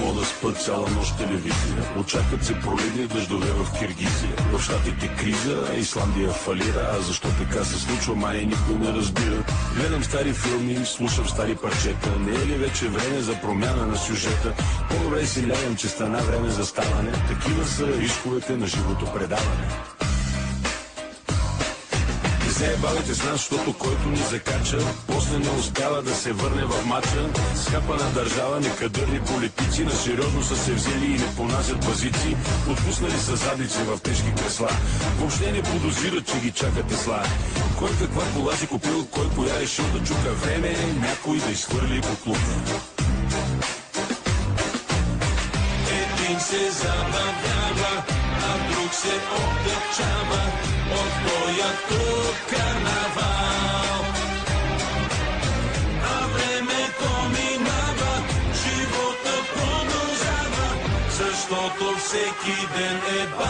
могат да спят цяла нощ телевизия. Очакват се проливни дъждове в Киргизия. В щатите криза, Исландия фалира. А защо така се случва, май никой не разбира. Гледам стари филми, слушам стари парчета. Не е ли вече време за промяна на сюжета? По-добре си лягам, че стана време за ставане. Такива са рисковете на живото предаване. Не се бавите с нас, защото който ни закача, после не успява да се върне в мача. Скапана държава, некадърни политици, на сериозно са се взели и не понасят базици. Отпуснали са задници в тежки кресла. Въобще не подозират, че ги чака Тесла. Кой каква кола си купил, кой коя решил да чука. Време е някой да изхвърли буклук. Един се забавлява, а друг се отдъчава от тоя тук карнавал. А времето минава, живота продължава, защото всеки ден е бал.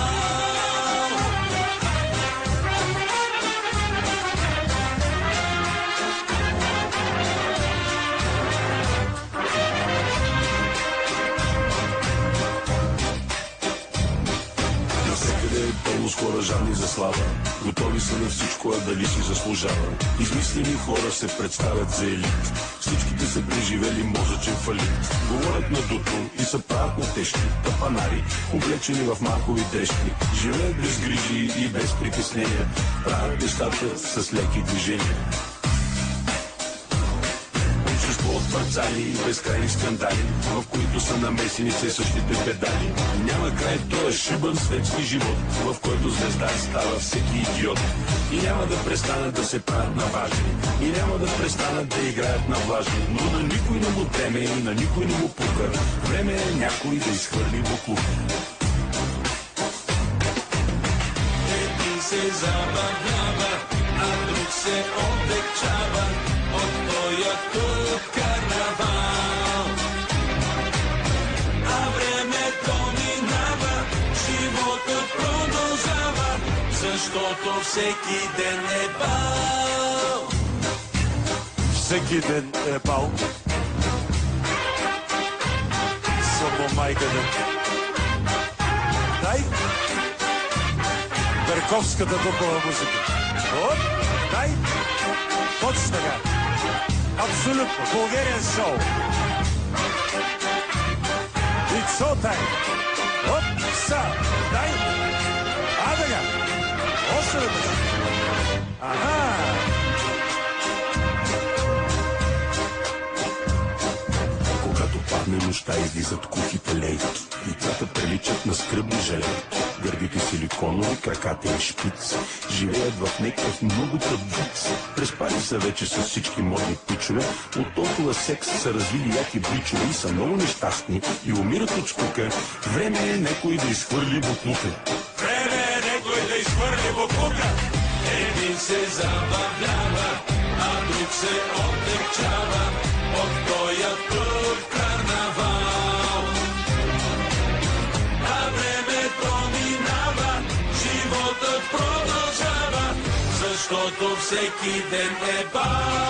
Пълно с хора жадни за слава, готови са на всичко, а дали си заслужава. Измислени хора се представят за елит, всичките са преживели мозъчен фалит. Говорят на дуто и са правят на тежки тапанари, облечени в маркови дрежки. Живеят без грижи и без притеснения, правят нещата с леки движения. От парцали и безкрайни скандали, в които са намесени все същите педали. Няма край този шибан светски живот, в който звезда става всеки идиот. И няма да престанат да се правят на важни, и няма да престанат да играят на влажни. Но на никой не му теме и на никой не му пука. Време е някой да изхвърли буклук. Един се забавлява, а друг се отдечава от тоя тук карнавал. А времето минава, живота продължава, защото всеки ден е бал. Всеки ден е бал. Само майката. Дай Берковската топова музика. Оп, дай. Точно така. Абсолютно. Българен шоу. It's show time. Оп, са. Дай. А, така. Още да бъде. Аха. Когато падне нощта, излизат кухите лейки. Лицата приличат на скръбни жалейки. Гърдите силиконови, краката и шпиц. Живеят в някакъв много тъп виц. Преспали са вече с всички модни пичове. От толкова секс са развили яки бичове и са много нещастни и умират от скука. Време е някой да изхвърли буклука. Време е някой да изхвърли буклука. Един се забавлява, а друг се отдечава от тоя тук карнавал. А времето минава, животът продължава, защото всеки ден е бал.